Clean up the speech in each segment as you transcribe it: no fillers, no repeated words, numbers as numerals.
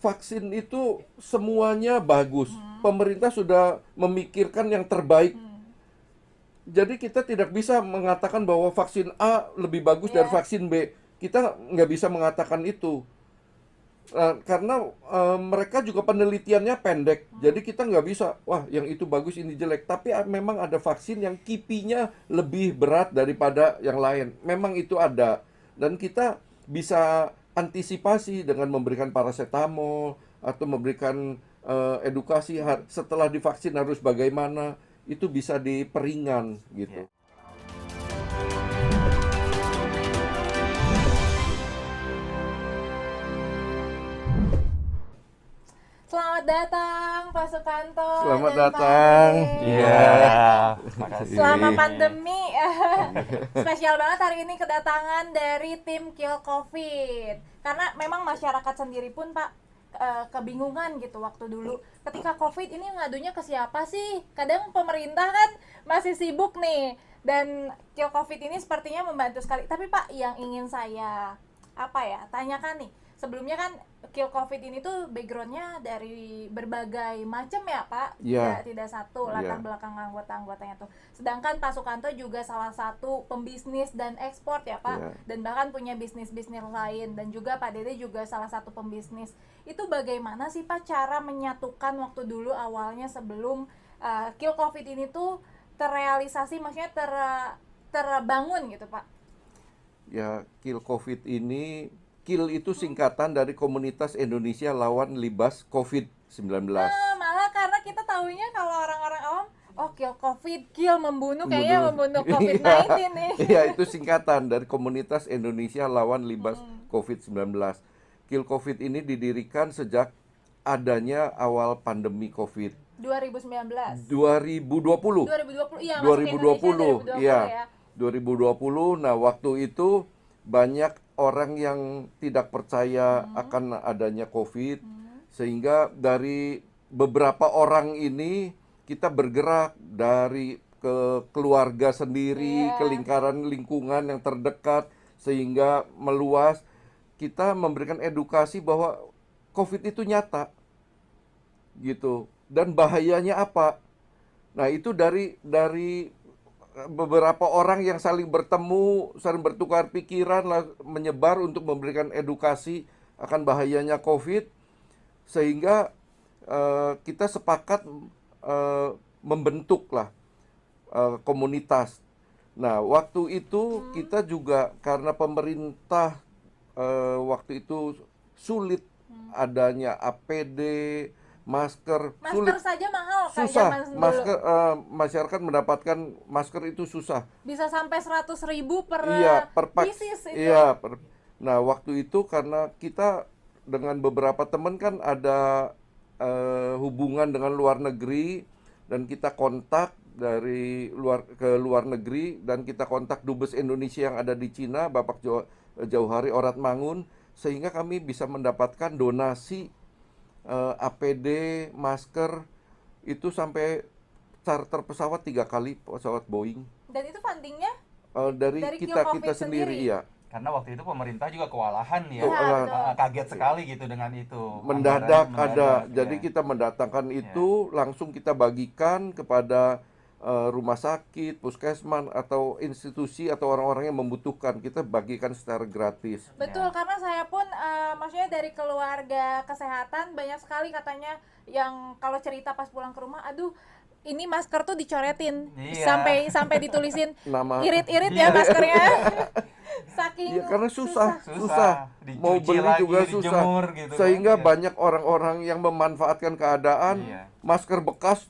vaksin itu semuanya bagus. Pemerintah sudah memikirkan yang terbaik. Jadi kita tidak bisa mengatakan bahwa vaksin A lebih bagus dari vaksin B. Kita nggak bisa mengatakan itu. Karena mereka juga penelitiannya pendek. Jadi kita nggak bisa, wah yang itu bagus, ini jelek. Tapi memang ada vaksin yang kipinya lebih berat daripada yang lain. Memang itu ada. Dan kita bisa antisipasi dengan memberikan paracetamol atau memberikan edukasi setelah divaksin harus bagaimana. Itu bisa diperingan gitu. Selamat datang Pak Sukanto. Selamat dan datang. Pak Ade. Iya, makasih. Selama pandemi, spesial banget hari ini kedatangan dari tim Kill COVID. Karena memang masyarakat sendiri pun Pak kebingungan gitu waktu dulu. Ketika COVID ini ngadunya ke siapa sih? Kadang pemerintah kan masih sibuk nih. Dan Kill COVID ini sepertinya membantu sekali. Tapi Pak, yang ingin saya tanyakan nih. Sebelumnya kan Kill COVID ini tuh backgroundnya dari berbagai macam ya Pak, tidak satu latar belakang anggota-anggotanya tuh. Sedangkan Pak Sukanto juga salah satu pembisnis dan ekspor ya Pak, dan bahkan punya bisnis-bisnis lain, dan juga Pak Dede juga salah satu pembisnis. Itu bagaimana sih Pak cara menyatukan waktu dulu awalnya sebelum Kill COVID ini tuh terrealisasi, maksudnya terbangun gitu Pak? Ya, Kill COVID ini, Kill itu singkatan dari Komunitas Indonesia Lawan Libas COVID-19. Malah karena kita tahunya kalau orang-orang awam, Kill COVID, kill membunuh, kayaknya membunuh COVID-19 nih. Iya, itu singkatan dari Komunitas Indonesia Lawan Libas COVID-19. Kill COVID ini didirikan sejak adanya awal pandemi COVID. 2019. 2020. 2020, iya. 2020, iya. 2020. Nah, waktu itu banyak orang yang tidak percaya akan adanya COVID, sehingga dari beberapa orang ini kita bergerak dari ke keluarga sendiri, ke lingkungan yang terdekat, sehingga meluas. Kita memberikan edukasi bahwa COVID itu nyata, gitu. Dan bahayanya apa? Nah, itu dari beberapa orang yang saling bertemu, saling bertukar pikiran, menyebar untuk memberikan edukasi akan bahayanya COVID, sehingga kita sepakat membentuklah komunitas. Nah, waktu itu kita juga karena pemerintah waktu itu sulit adanya APD, masker sulit. Saja mahal kan susah. zaman dulu. Masker masyarakat mendapatkan masker itu susah. Bisa sampai 100.000 per pieces itu. Iya, nah, waktu itu karena kita dengan beberapa teman kan ada hubungan dengan luar negeri, dan kita kontak dari luar negeri, dan kita kontak Dubes Indonesia yang ada di Cina, Bapak Jauhari Oratmangun, sehingga kami bisa mendapatkan donasi APD, masker, itu sampai charter pesawat 3 kali, pesawat Boeing. Dan itu fundingnya dari kita sendiri, ya. Karena waktu itu pemerintah juga kewalahan ya, kaget sekali gitu dengan itu. Mendadak ada, jadi kita mendatangkan itu, langsung kita bagikan kepada rumah sakit, puskesmas, atau institusi atau orang-orang yang membutuhkan. Kita bagikan secara gratis. Betul, karena saya pun maksudnya dari keluarga kesehatan banyak sekali katanya yang kalau cerita pas pulang ke rumah, aduh ini masker tuh dicoretin, sampai ditulisin irit-irit ya maskernya. Saking karena susah. Mau beli lagi, juga susah, gitu sehingga banyak orang-orang yang memanfaatkan keadaan, masker bekas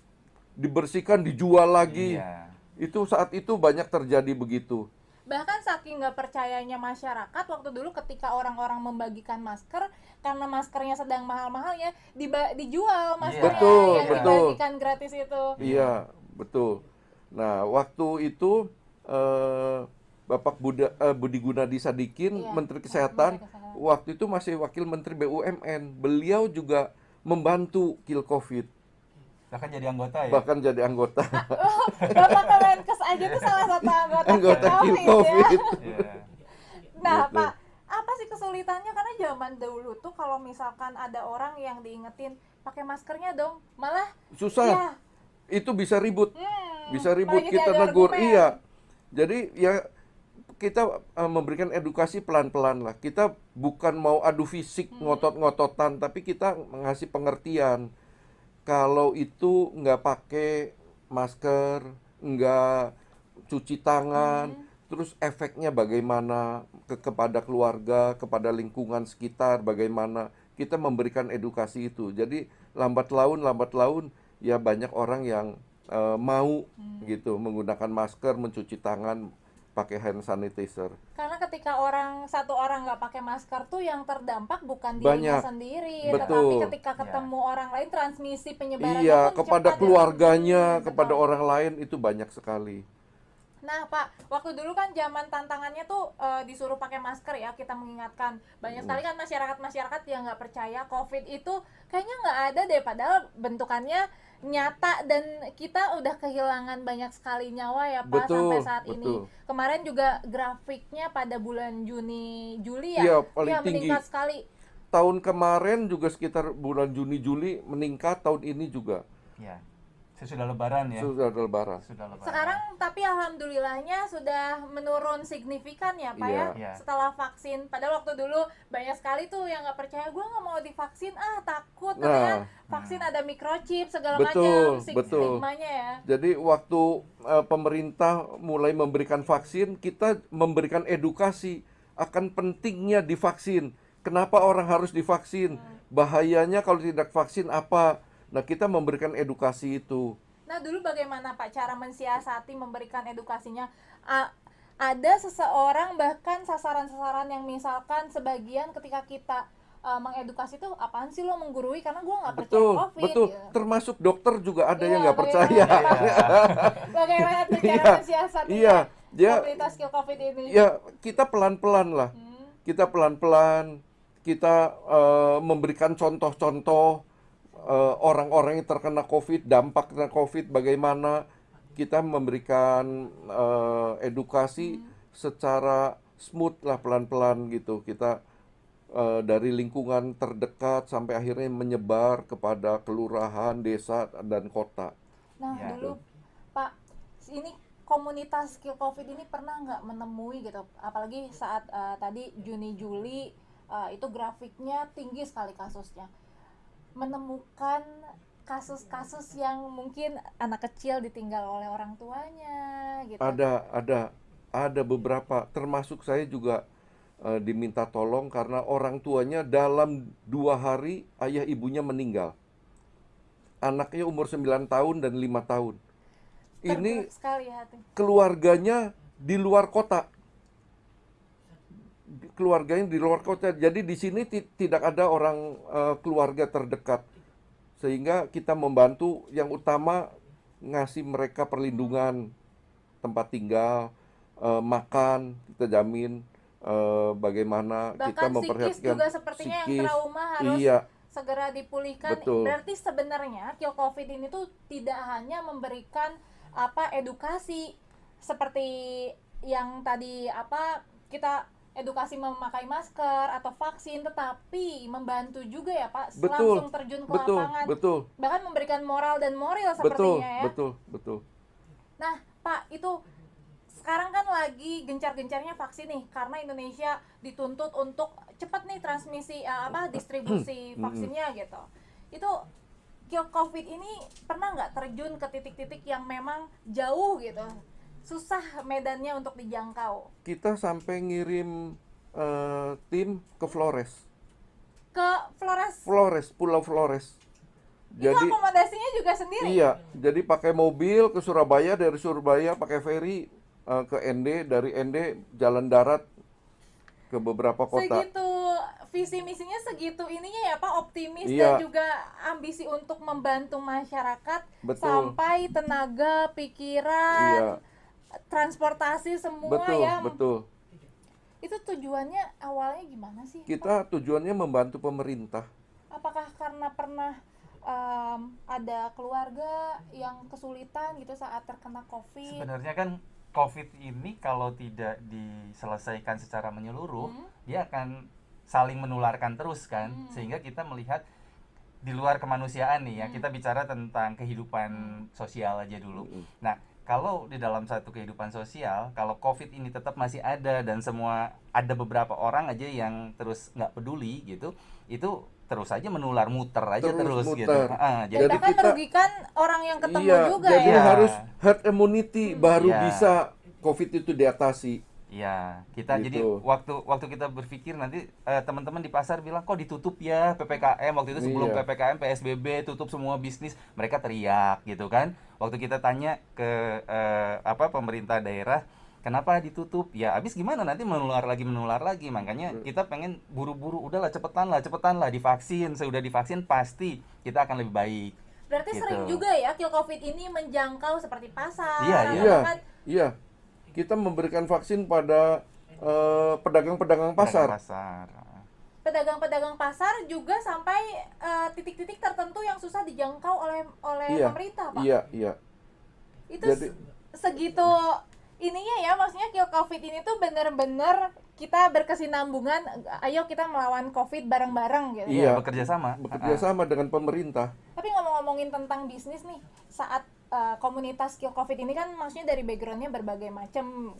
dibersihkan, dijual lagi. Itu saat itu banyak terjadi begitu. Bahkan saking nggak percayanya masyarakat waktu dulu ketika orang-orang membagikan masker, karena maskernya sedang mahal-mahalnya, dijual maskernya yang dibagikan gratis itu. Iya, betul. Nah, waktu itu Bapak Budi Gunadi Sadikin, Menteri Kesehatan, waktu itu masih Wakil Menteri BUMN. Beliau juga membantu Kill COVID. Bahkan jadi anggota ya? Bahkan jadi anggota. Bapak Kemenkes aja tuh salah satu anggota Kill COVID. Ya. Nah, gitu. Pak, apa sih kesulitan kesulitannya karena zaman dulu tuh kalau misalkan ada orang yang diingetin pakai maskernya dong, malah Susah. ya, Itu bisa ribut. Bisa ribut, malah jadi kita adu negur. argumen. Iya. Jadi ya kita memberikan edukasi pelan-pelan lah. Kita bukan mau adu fisik, ngotot-ngototan, tapi kita ngasih pengertian. Kalau itu nggak pakai masker, nggak cuci tangan, terus efeknya bagaimana kepada keluarga, kepada lingkungan sekitar, bagaimana kita memberikan edukasi itu. Jadi lambat laun ya banyak orang yang mau gitu menggunakan masker, mencuci tangan, pakai hand sanitizer. Karena ketika satu orang nggak pakai masker tuh yang terdampak bukan Banyak. dirinya sendiri, Betul. tetapi ketika ketemu orang lain transmisi penyebarannya Iya, pun kepada cepat ya. keluarganya, Betul. kepada orang lain itu banyak sekali. Nah Pak, waktu dulu kan zaman tantangannya tuh disuruh pakai masker ya, kita mengingatkan. Banyak sekali kan masyarakat yang nggak percaya COVID itu kayaknya nggak ada deh, padahal bentukannya nyata dan kita udah kehilangan banyak sekali nyawa ya Pak. Betul, Sampai saat ini. betul. Kemarin juga grafiknya pada bulan Juli ya, Iya, paling tinggi. meningkat sekali. Tahun kemarin juga sekitar bulan Juni Juli meningkat, tahun ini juga Ya. Sesudah lebaran ya. sudah ada lebaran. Sudah lebaran. Sekarang tapi alhamdulillahnya sudah menurun signifikan ya Pak ya, Iya. setelah vaksin. Padahal waktu dulu banyak sekali tuh yang nggak percaya, gue nggak mau divaksin, takut Nah. katanya vaksin ada microchip segala Betul, macam, betul. stigmanya ya. Jadi waktu pemerintah mulai memberikan vaksin, kita memberikan edukasi akan pentingnya divaksin. Kenapa orang harus divaksin? Bahayanya kalau tidak vaksin apa? Nah, kita memberikan edukasi itu. Nah dulu bagaimana Pak cara mensiasati memberikan edukasinya? Ada seseorang bahkan sasaran-sasaran yang misalkan sebagian ketika kita mengedukasi tuh apaan sih lo menggurui karena gue nggak percaya Betul, COVID. betul. gitu. Termasuk dokter juga ada Iya, yang nggak bagaimana percaya. Bagaimana tuh cara Iya, mensiasatinya iya. Dia- komunitas skill COVID ini? Ya, kita pelan-pelan lah. Kita pelan-pelan, kita memberikan contoh-contoh orang-orang yang terkena COVID, dampaknya COVID bagaimana. Kita memberikan edukasi secara smooth lah, pelan-pelan gitu. Kita dari lingkungan terdekat sampai akhirnya menyebar kepada kelurahan, desa, dan kota. Nah Ya. dulu Pak, ini komunitas skill COVID ini pernah nggak menemui gitu, apalagi saat tadi Juni Juli itu grafiknya tinggi sekali kasusnya, menemukan kasus-kasus yang mungkin anak kecil ditinggal oleh orang tuanya gitu. Ada beberapa, termasuk saya juga diminta tolong karena orang tuanya dalam 2 hari ayah ibunya meninggal. Anaknya umur 9 tahun dan 5 tahun. Ini Tergerak sekali hati. keluarganya di luar kota. Keluarganya di luar kota. Jadi di sini tidak ada orang keluarga terdekat. Sehingga kita membantu, yang utama ngasih mereka perlindungan, tempat tinggal, makan, kita jamin bagaimana Bahkan kita psikis memperhatikan juga sepertinya yang psikis. trauma harus Iya, segera dipulihkan. Betul. Berarti sebenarnya Kill COVID ini tuh tidak hanya memberikan edukasi seperti yang tadi kita edukasi memakai masker atau vaksin, tetapi membantu juga ya Pak, betul, langsung terjun ke betul, lapangan, betul, bahkan memberikan moral dan moral betul, sepertinya ya. betul. Nah Pak, itu sekarang kan lagi gencar-gencarnya vaksin nih, karena Indonesia dituntut untuk cepat nih transmisi distribusi vaksinnya gitu. Itu Kill COVID ini pernah nggak terjun ke titik-titik yang memang jauh gitu, susah medannya untuk dijangkau? Kita sampai ngirim tim ke Flores, Pulau Flores. Itu akomodasinya juga sendiri? Iya, jadi pakai mobil ke Surabaya, dari Surabaya pakai ferry ke ND, dari ND jalan darat ke beberapa kota. Segitu visi misinya, segitu ininya ya Pak, optimis Iya. dan juga ambisi untuk membantu masyarakat. Betul. Sampai tenaga, pikiran, Iya. transportasi semua Betul, ya. betul. Itu tujuannya awalnya gimana sih? Kita tujuannya membantu pemerintah. Apakah karena pernah ada keluarga yang kesulitan gitu saat terkena COVID? Sebenarnya kan COVID ini kalau tidak diselesaikan secara menyeluruh, dia akan saling menularkan terus kan, sehingga kita melihat di luar kemanusiaan nih ya, kita bicara tentang kehidupan sosial aja dulu. Nah, kalau di dalam satu kehidupan sosial, kalau COVID ini tetap masih ada dan semua ada beberapa orang aja yang terus nggak peduli gitu, itu terus aja menular, muter aja terus gitu. muter. Dan Jadi bahkan kita- merugikan orang yang ketemu Iya, juga jadi ya. harus herd immunity baru Iya. bisa COVID itu diatasi. ya kita Gitu. jadi waktu kita berpikir nanti teman-teman di pasar bilang kok ditutup ya PPKM waktu itu sebelum Iya. PPKM PSBB tutup semua bisnis, mereka teriak gitu kan. Waktu kita tanya ke pemerintah daerah kenapa ditutup, ya abis gimana nanti menular lagi, makanya kita pengen buru-buru udahlah cepetan lah divaksin, sudah divaksin pasti kita akan lebih baik. Berarti Gitu. sering juga ya kill COVID ini menjangkau seperti pasar. Iya, atau Iya, bahkan iya. Kita memberikan vaksin pada pedagang-pedagang pasar. pedagang-pedagang pasar juga sampai titik-titik tertentu yang susah dijangkau oleh Iya, pemerintah, Pak. iya, iya. Itu Jadi- segitu ininya ya, maksudnya kill COVID ini tuh bener-bener kita berkesinambungan, ayo kita melawan COVID bareng-bareng gitu. Iya. Bekerja sama. Bekerja sama dengan pemerintah. Tapi ngomong-ngomongin tentang bisnis nih, saat komunitas kill COVID ini kan maksudnya dari backgroundnya berbagai macam,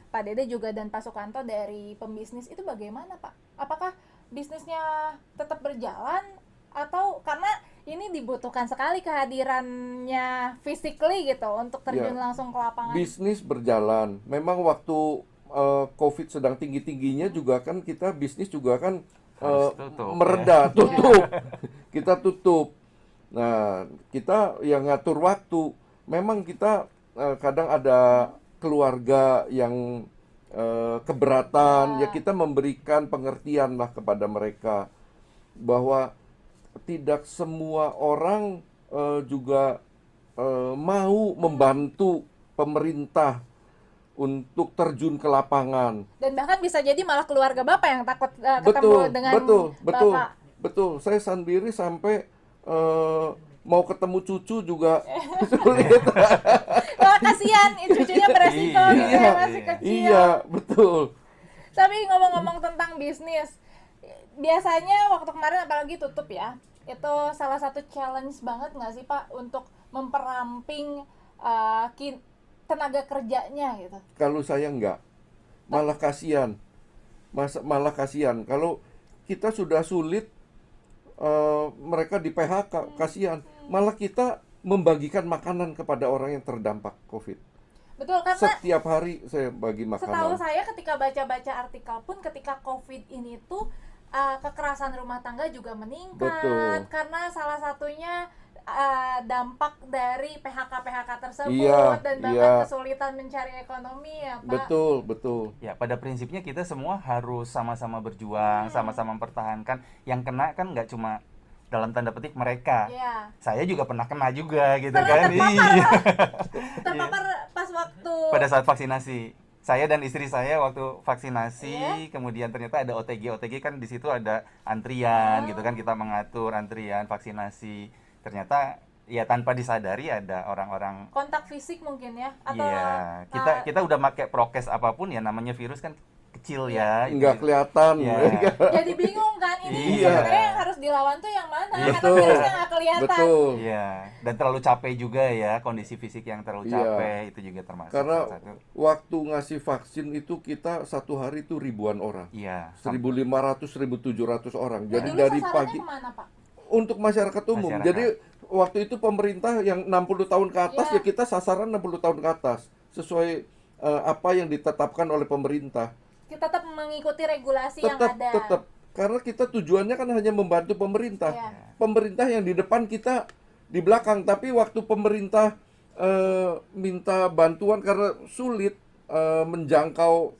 Pak Dede juga dan Pak Sukanto dari pembisnis, itu bagaimana Pak? Apakah bisnisnya tetap berjalan atau karena ini dibutuhkan sekali kehadirannya physically gitu untuk terjun Ya. langsung ke lapangan? Bisnis berjalan. Memang waktu COVID sedang tinggi-tingginya juga kan kita bisnis juga kan Harus tutup, mereda, tutup. Kita tutup. Nah, kita yang ngatur waktu. Memang kita kadang ada keluarga yang keberatan, ya kita memberikan pengertian lah kepada mereka bahwa tidak semua orang juga mau membantu pemerintah untuk terjun ke lapangan. Dan bahkan bisa jadi malah keluarga Bapak yang takut ketemu dengan Bapak. Betul. Saya sendiri sampai mau ketemu cucu juga sulit. Wah, kasihan, cucunya beresiko gitu ya, masih kecil. Iya, betul. Tapi ngomong-ngomong tentang bisnis, biasanya waktu kemarin apalagi tutup ya, itu salah satu challenge banget nggak sih Pak untuk memperamping tenaga kerjanya gitu? Kalau saya enggak, malah kasihan. Malah kasihan. Kalau kita sudah sulit, mereka di PHK, kasihan. Malah kita membagikan makanan kepada orang yang terdampak COVID. Betul, karena Setiap hari saya bagi setahu makanan. saya ketika baca-baca artikel pun ketika COVID ini tuh kekerasan rumah tangga juga meningkat. Betul. Karena salah satunya dampak dari PHK tersebut Iya, dan bahkan iya. kesulitan mencari ekonomi ya Pak. Betul. Ya, pada prinsipnya kita semua harus sama-sama berjuang, sama-sama mempertahankan. Yang kena kan nggak cuma dalam tanda petik mereka. Iya. Saya juga pernah kena juga gitu Pernah kan. terpapar, Iya. Terpapar pas waktu Pada saat vaksinasi. Saya dan istri saya waktu vaksinasi, Iya. kemudian ternyata ada OTG kan di situ ada antrian gitu kan, kita mengatur antrian vaksinasi. Ternyata ya tanpa disadari ada orang-orang. kontak fisik mungkin ya atau Iya, kita udah pakai prokes apapun ya, namanya virus kan kecil ya. Enggak kelihatan. Iya. jadi bingung kan ini Iya. sebenarnya yang harus dilawan tuh yang mana karena Betul. virusnya nggak kelihatan. Betul. Iya, dan terlalu capek juga ya, kondisi fisik yang terlalu Iya. capek itu juga termasuk Karena salah satu. waktu ngasih vaksin itu kita satu hari itu ribuan orang. Iya, 1.500, 1.700 orang. Nah, Jadi dulu dari sasarannya pagi kemana Pak? untuk masyarakat umum. Masyarakat. Jadi waktu itu pemerintah yang 60 tahun ke atas Iya. ya kita sasaran 60 tahun ke atas sesuai apa yang ditetapkan oleh pemerintah. Kita tetap mengikuti regulasi yang ada. Tetap karena kita tujuannya kan hanya membantu pemerintah. Iya. Pemerintah yang di depan, kita di belakang. Tapi waktu pemerintah minta bantuan karena sulit menjangkau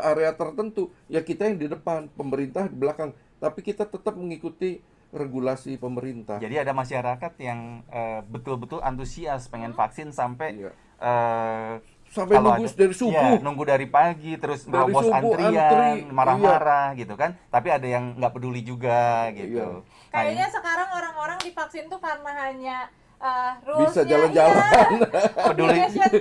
area tertentu, ya kita yang di depan, pemerintah di belakang. Tapi kita tetap mengikuti regulasi pemerintah. Jadi ada masyarakat yang betul-betul antusias pengen vaksin sampai Iya. kalau Sampai nunggu ada- dari subuh. Iya, nunggu dari pagi terus Dari nerobos subuh antrian, antri, marah-marah gitu kan. Tapi ada yang nggak peduli juga gitu. Iya. Nah, Kayaknya sekarang orang-orang divaksin tuh karena hanya bisa rulesnya, jalan-jalan. peduli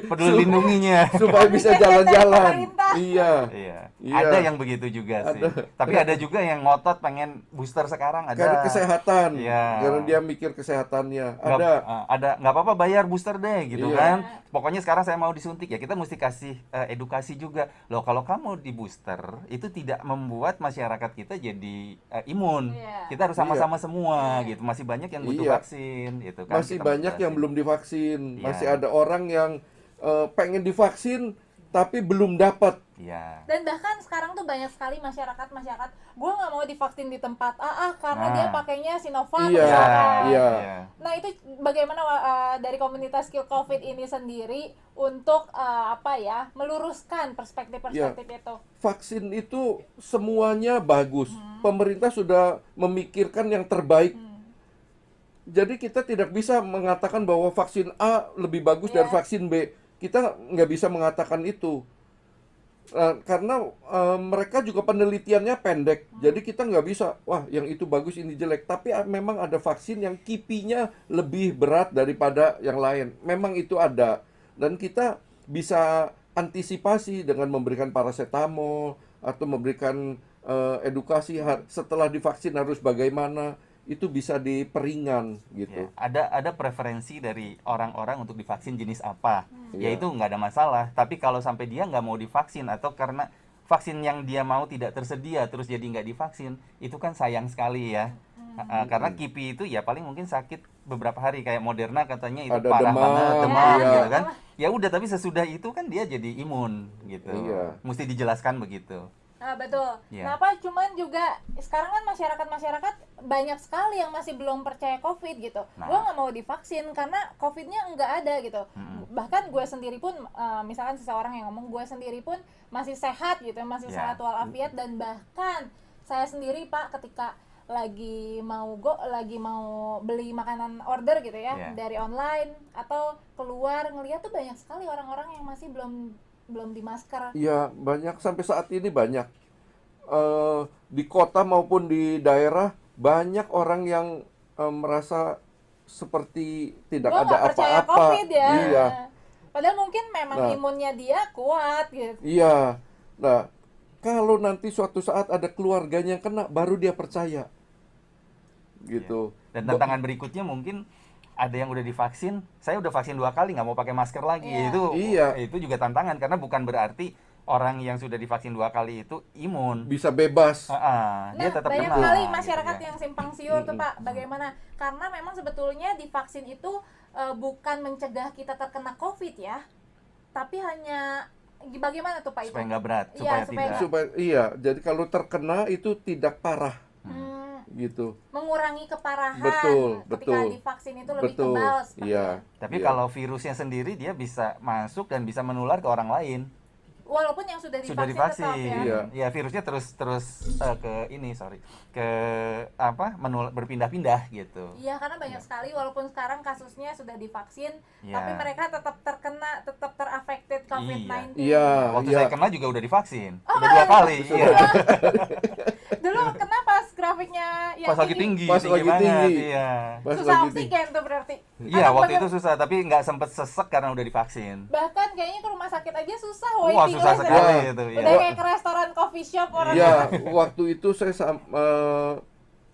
peduli lindunginya. Supaya bisa Communication jalan-jalan. pemerintah. Iya. Iya. Iya. Ada yang begitu juga sih. Tapi ada juga yang ngotot pengen booster sekarang ada. Karena kesehatan. Iya. Karena dia mikir kesehatannya. Nggak, Ada. ada nggak apa-apa bayar booster deh gitu Iya. kan. Pokoknya sekarang saya mau disuntik ya, kita mesti kasih edukasi juga. Loh, kalau kamu di booster itu tidak membuat masyarakat kita jadi imun. Iya. Kita harus sama-sama semua gitu. Masih banyak yang butuh Iya. vaksin gitu kan. Masih Kita banyak yang jelasin. belum divaksin. Iya. Masih ada orang yang pengen divaksin tapi belum dapat. Iya. Dan bahkan sekarang tuh banyak sekali masyarakat gue nggak mau divaksin di tempat AA karena Nah. dia pakainya Sinovac Iya, misalkan. iya. Nah itu bagaimana dari komunitas Kill COVID ini sendiri untuk meluruskan perspektif-perspektif itu. Vaksin itu semuanya bagus. Pemerintah sudah memikirkan yang terbaik. Jadi kita tidak bisa mengatakan bahwa vaksin A lebih bagus dari Iya. vaksin B. Kita nggak bisa mengatakan itu. Karena mereka juga penelitiannya pendek. Jadi kita nggak bisa, wah yang itu bagus, ini jelek. Tapi memang ada vaksin yang kipinya lebih berat daripada yang lain. Memang itu ada. Dan kita bisa antisipasi dengan memberikan paracetamol atau memberikan edukasi setelah divaksin harus bagaimana. Itu bisa diperingan gitu. Ya, ada preferensi dari orang-orang untuk divaksin jenis apa, ya Iya. itu nggak ada masalah. Tapi kalau sampai dia nggak mau divaksin atau karena vaksin yang dia mau tidak tersedia terus jadi nggak divaksin, itu kan sayang sekali ya. Karena KIPI itu ya paling mungkin sakit beberapa hari, kayak Moderna katanya itu Ada parah demam, banget, demam iya. gitu kan. Ya udah, tapi sesudah itu kan dia jadi imun gitu. Iya. Mesti dijelaskan begitu. Betul. Iya. Kenapa? Cuman juga sekarang kan masyarakat banyak sekali yang masih belum percaya COVID gitu. Nah. Gue nggak mau divaksin karena COVID-nya nggak ada gitu. Bahkan gue sendiri pun, misalkan seseorang yang ngomong gue sendiri pun masih sehat gitu, masih Iya. sehat walafiat, dan bahkan saya sendiri Pak ketika lagi mau beli makanan order gitu ya Iya. dari online atau keluar ngeliat tuh banyak sekali orang-orang yang masih belum di masker. Iya, banyak sampai saat ini banyak. Di kota maupun di daerah banyak orang yang merasa seperti tidak Gua ada nggak percaya apa-apa. COVID ya. Iya, Padahal mungkin memang Nah. imunnya dia kuat gitu. iya. Nah, kalau nanti suatu saat ada keluarganya yang kena, baru dia percaya. Gitu. Dan tantangan berikutnya mungkin ada yang udah divaksin, saya udah vaksin 2 kali nggak mau pakai masker lagi. Iya. Iya. Itu juga tantangan, karena bukan berarti orang yang sudah divaksin 2 kali itu imun. Bisa bebas. Dia tetap banyak kena, sekali gitu masyarakat ya. yang simpang siur tuh Pak. Bagaimana? Karena memang sebetulnya divaksin itu bukan mencegah kita terkena COVID ya, tapi hanya bagaimana tuh Pak itu? Supaya nggak berat, Iya, supaya supaya tidak. Iya, jadi kalau terkena itu tidak parah gitu. Mengurangi keparahan. Betul, ketika betul. divaksin itu lebih Betul. kebal. seperti Iya. Tapi Iya. kalau virusnya sendiri dia bisa masuk dan bisa menular ke orang lain. walaupun yang sudah Sudah divaksin tetap divaksin. ya. Iya. Ya, virusnya terus berpindah-pindah gitu. Iya, karena banyak sekali walaupun sekarang kasusnya sudah divaksin, Iya. tapi mereka tetap terkena, tetap teraffected COVID-19. Iya. Waktu iya. saya kena juga udah divaksin. Udah 2 kali. Iya. Dulu kena pas grafiknya yang Pas lagi tinggi, Pas lagi banget, tinggi. iya. Pas susah lagi oksigen tuh berarti. Iya, Atau waktu bener- itu susah, tapi nggak sempet sesek karena udah divaksin. bahkan kayaknya ke rumah sakit aja susah Wah, waiting susah list ya. sekali ya. itu, Udah iya. kayak ke restoran coffee shop orang. Ya, waktu itu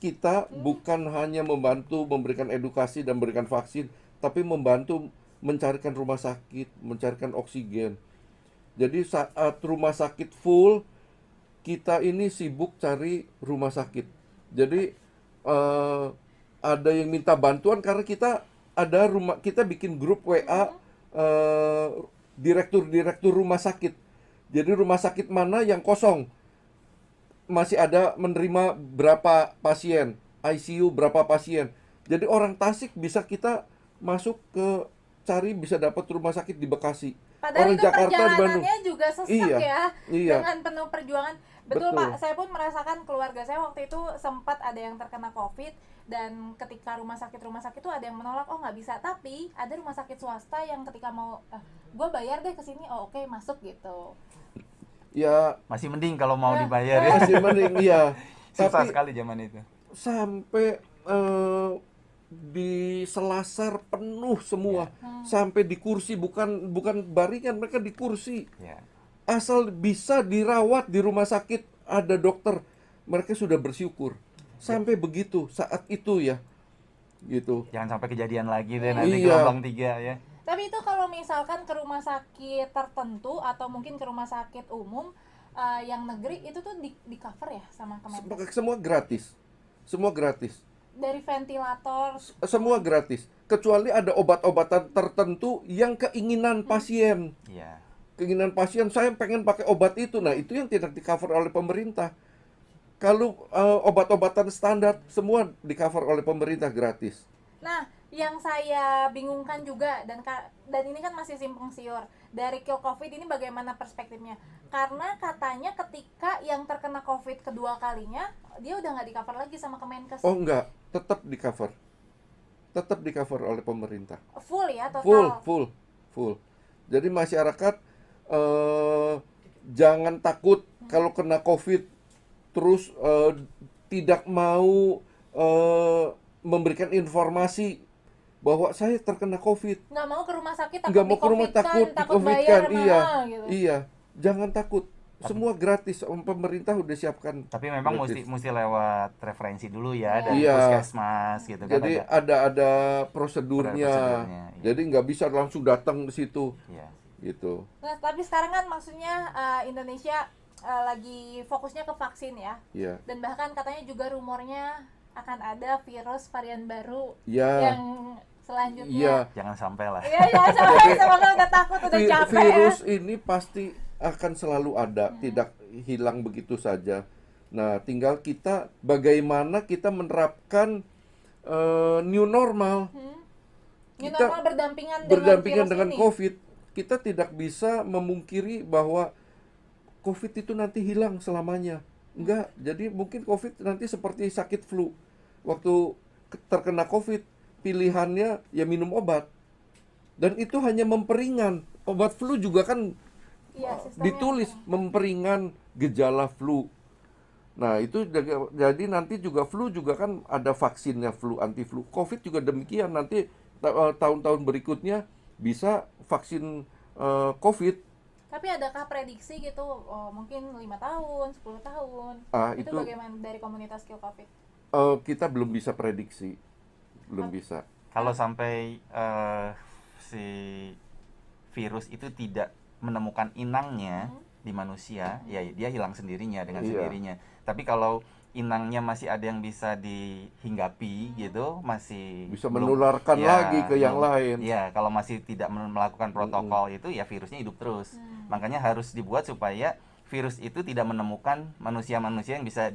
kita bukan hanya membantu memberikan edukasi dan memberikan vaksin, tapi membantu mencarikan rumah sakit, mencarikan oksigen. Jadi saat rumah sakit full, kita ini sibuk cari rumah sakit. Jadi ada yang minta bantuan karena kita bikin grup WA direktur rumah sakit. Jadi rumah sakit mana yang kosong, masih ada menerima berapa pasien, ICU berapa pasien. Jadi orang Tasik bisa kita masuk ke cari, bisa dapat rumah sakit di Bekasi. Padahal Orang itu perjalanannya juga sesak Iya, ya, iya. dengan penuh perjuangan. Betul, Betul. Pak, saya pun merasakan keluarga saya waktu itu sempat ada yang terkena COVID, dan ketika rumah sakit itu ada yang menolak, oh nggak bisa. Tapi ada rumah sakit swasta yang ketika mau, gue bayar deh ke sini, oh oke, masuk gitu. Ya, Masih mending kalau mau dibayar ya. masih mending, iya. Susah Tapi sekali zaman itu. sampai di selasar penuh semua, sampai di kursi, bukan baringan, mereka di kursi. Ya. Asal bisa dirawat di rumah sakit, ada dokter, mereka sudah bersyukur. Sampai begitu saat itu ya, gitu. Jangan sampai kejadian lagi deh nanti Iya. gelombang 3 ya. Tapi itu kalau misalkan ke rumah sakit tertentu atau mungkin ke rumah sakit umum yang negeri itu tuh di cover ya sama Kemenkes. Semua gratis, semua gratis. Dari ventilator. Semua gratis, kecuali ada obat-obatan tertentu yang keinginan pasien. Iya. Keinginan pasien, saya pengen pakai obat itu, nah itu yang tidak di-cover oleh pemerintah. Kalau obat-obatan standar, semua di-cover oleh pemerintah gratis. Nah, yang saya bingungkan juga dan ini kan masih simpang siur dari Kill Covid ini bagaimana perspektifnya? Karena katanya ketika yang terkena Covid kedua kalinya dia udah nggak di-cover lagi sama Kemenkes. Oh enggak, tetap di-cover. Tetap di-cover oleh pemerintah. Full ya total. Full. Jadi masyarakat jangan takut kalau kena Covid terus tidak mau memberikan informasi bahwa saya terkena Covid. Nggak mau ke rumah sakit takut Nggak mau ke rumah takut takut bayar di-Covid-kan. mahal gitu. Iya, jangan takut. Semua gratis, pemerintah udah siapkan. Tapi memang gratis. mesti lewat referensi dulu ya dari Iya. puskesmas gitu kan. Jadi ada prosedurnya. prosedurnya, iya. Jadi nggak bisa langsung datang ke situ, Iya. gitu. Nah, tapi sekarang kan maksudnya Indonesia lagi fokusnya ke vaksin ya. Iya. Dan bahkan katanya juga rumornya akan ada virus varian baru Iya. yang selanjutnya. Iya. Jangan sampai lah. Iya, ya, sama udah takut, udah capek Virus ya. ini pasti akan selalu ada, tidak hilang begitu saja. Nah, tinggal kita bagaimana kita menerapkan new normal. New Kita normal berdampingan Berdampingan virus dengan ini. COVID. Kita tidak bisa memungkiri bahwa COVID itu nanti hilang selamanya. Enggak, jadi mungkin COVID nanti seperti sakit flu. Waktu terkena COVID, pilihannya ya minum obat. Dan itu hanya memperingan. Obat flu juga kan Iya, sistemnya. ditulis memperingan gejala flu. Nah, itu jadi nanti juga flu juga kan ada vaksinnya, flu, anti flu. COVID juga demikian, nanti tahun-tahun berikutnya bisa vaksin COVID. Tapi adakah prediksi gitu, mungkin 5 tahun, 10 tahun? Itu Itu bagaimana dari komunitas Kill Covid? kita belum bisa prediksi. Belum bisa. Kalau sampai si virus itu tidak menemukan inangnya di manusia, ya dia hilang sendirinya dengan Iya. sendirinya. Tapi kalau inangnya masih ada yang bisa dihinggapi gitu, masih Bisa belum- menularkan ya, lagi ke yang belum- lain. Ya, kalau masih tidak melakukan protokol itu ya virusnya hidup terus. Makanya harus dibuat supaya virus itu tidak menemukan manusia-manusia yang bisa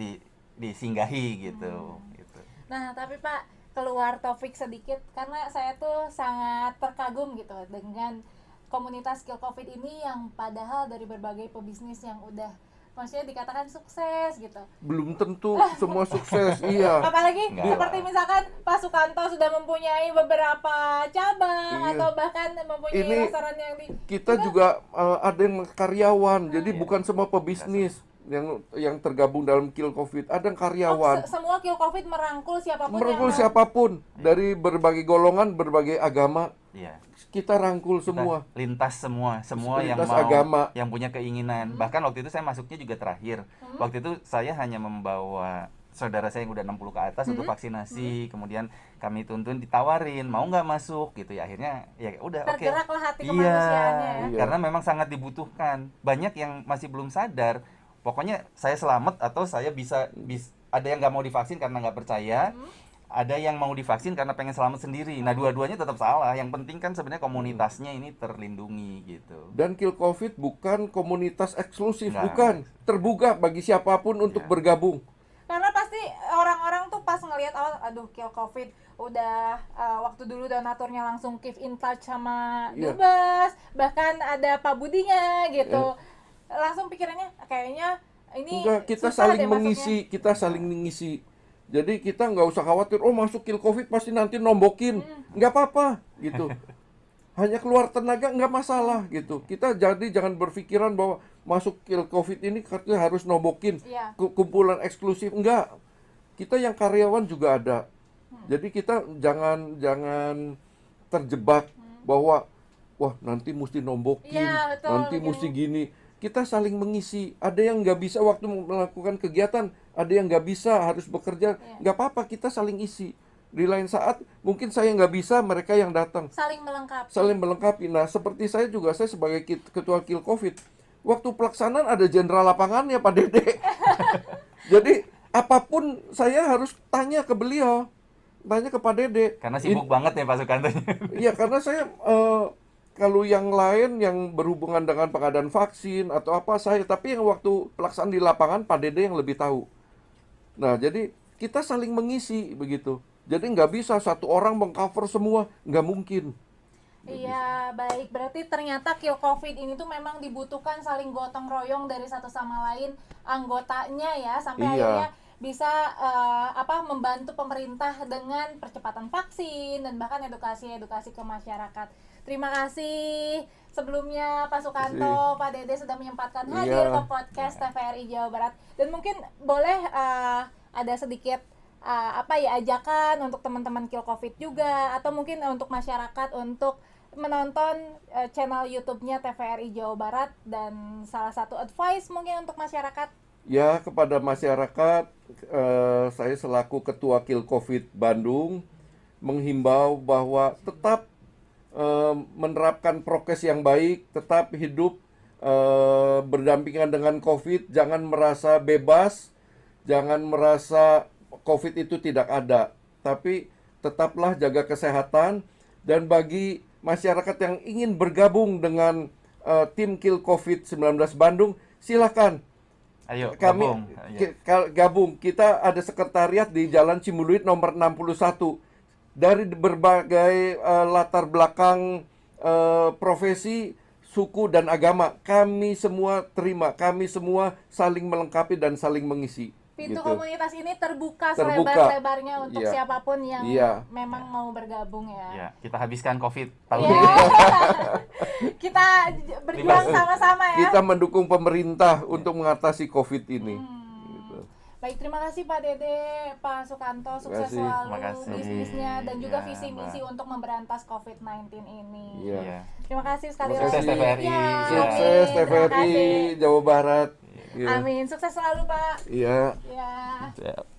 disinggahi gitu. Gitu. Nah, tapi Pak, keluar topik sedikit karena saya tuh sangat terkagum gitu dengan komunitas Kill Covid ini yang padahal dari berbagai pebisnis yang udah maksudnya dikatakan sukses gitu. Belum tentu semua sukses, iya. Apalagi Enggak. seperti misalkan Pak Sukanto sudah mempunyai beberapa cabang Iya. atau bahkan mempunyai Ini restoran yang di Kita juga ada yang karyawan, jadi bukan semua pebisnis yang tergabung dalam Kill Covid, ada yang karyawan. semua Kill Covid merangkul siapapun Merangkul yang siapapun dari berbagai golongan, berbagai agama, Iya. kita rangkul Kita semua. lintas semua yang Lintas mau agama. yang punya keinginan. Bahkan waktu itu saya masuknya juga terakhir. Waktu itu saya hanya membawa saudara saya yang udah 60 ke atas untuk vaksinasi. Kemudian kami tuntun ditawarin mau nggak masuk gitu ya. Akhirnya ya udah oke. tergeraklah hati kemanusiaannya ya. Iya. Karena memang sangat dibutuhkan. Banyak yang masih belum sadar. Pokoknya saya selamat atau saya bisa ada yang nggak mau divaksin karena nggak percaya. Ada yang mau divaksin karena pengen selamat sendiri. Nah, dua-duanya tetap salah. Yang penting kan sebenarnya komunitasnya ini terlindungi gitu. Dan Kill Covid bukan komunitas eksklusif, Nggak. bukan. Terbuka bagi siapapun untuk Iya. bergabung. Karena pasti orang-orang tuh pas ngelihat awal, aduh Kill Covid udah waktu dulu donaturnya langsung keep in touch sama Iya. Dubes, bahkan ada Pak Budinya gitu. Langsung pikirannya kayaknya ini Enggak, kita susah saling deh masuknya. mengisi, kita saling mengisi. Jadi kita nggak usah khawatir, oh masuk Kill Covid pasti nanti nombokin. Nggak apa-apa, gitu. Hanya keluar tenaga nggak masalah, gitu. Kita jadi jangan berpikiran bahwa masuk Kill Covid ini katanya harus nombokin. Iya. Kumpulan eksklusif, enggak. Kita yang karyawan juga ada. Jadi kita jangan terjebak bahwa wah nanti mesti nombokin, Iya, betul, nanti begini. mesti gini. Kita saling mengisi. Ada yang nggak bisa waktu melakukan kegiatan, ada yang nggak bisa harus bekerja. Nggak apa-apa, kita saling isi. Di lain saat mungkin saya nggak bisa, mereka yang datang. Saling melengkapi. Saling melengkapi. Nah, seperti saya juga, saya sebagai ketua Kill Covid, waktu pelaksanaan ada jenderal lapangannya Pak Dede. Jadi apapun saya harus tanya ke beliau, tanya ke Pak Dede. Karena sibuk banget ya Pak Sukanto. Iya, karena saya kalau yang lain yang berhubungan dengan pengadaan vaksin atau apa saya, tapi yang waktu pelaksanaan di lapangan Pak Dede yang lebih tahu. Nah, jadi kita saling mengisi begitu. Jadi nggak bisa satu orang mengcover semua, nggak mungkin. Iya, baik. Berarti ternyata Kill Covid ini tuh memang dibutuhkan saling gotong royong dari satu sama lain anggotanya ya, sampai Iya. akhirnya bisa membantu pemerintah dengan percepatan vaksin dan bahkan edukasi ke masyarakat. Terima kasih sebelumnya Pak Sukanto, Pak Dede sudah menyempatkan hadir Iya. ke podcast TVRI Jawa Barat. Dan mungkin boleh ada sedikit ajakan untuk teman-teman Kill Covid juga, atau mungkin untuk masyarakat untuk menonton channel YouTube-nya TVRI Jawa Barat, dan salah satu advice mungkin untuk masyarakat. Ya, kepada masyarakat, saya selaku Ketua Kill Covid Bandung menghimbau bahwa tetap menerapkan prokes yang baik, tetap hidup berdampingan dengan Covid, jangan merasa bebas, jangan merasa Covid itu tidak ada, tapi tetaplah jaga kesehatan. Dan bagi masyarakat yang ingin bergabung dengan tim Kill Covid-19 Bandung, silakan. Ayo Kami gabung. gabung. Kita ada sekretariat di Jalan Cimuluit nomor 61. Dari berbagai latar belakang profesi, suku dan agama, kami semua terima. Kami semua saling melengkapi dan saling mengisi. Pintu Gitu. komunitas ini terbuka Terbuka. selebar-lebarnya untuk Iya. siapapun yang Iya. memang mau bergabung ya. Ya, kita habiskan Covid tahun Iya. ini. Kita berjuang Bebas. sama-sama ya. Kita mendukung pemerintah untuk mengatasi Covid ini. Gitu. Baik, terima kasih Pak Dede, Pak Sukanto, sukses kasih. selalu Terima kasih. bisnisnya dan juga Iya, visi misi Mbak. untuk memberantas COVID-19 ini. Iya. Iya. Terima kasih sekali Terima lagi. kasih. TVRI. Ya, Sukses amin. Terima kasih. TVRI Jawa Barat. Iya. Amin, sukses selalu Pak. Iya. Ya. Siap.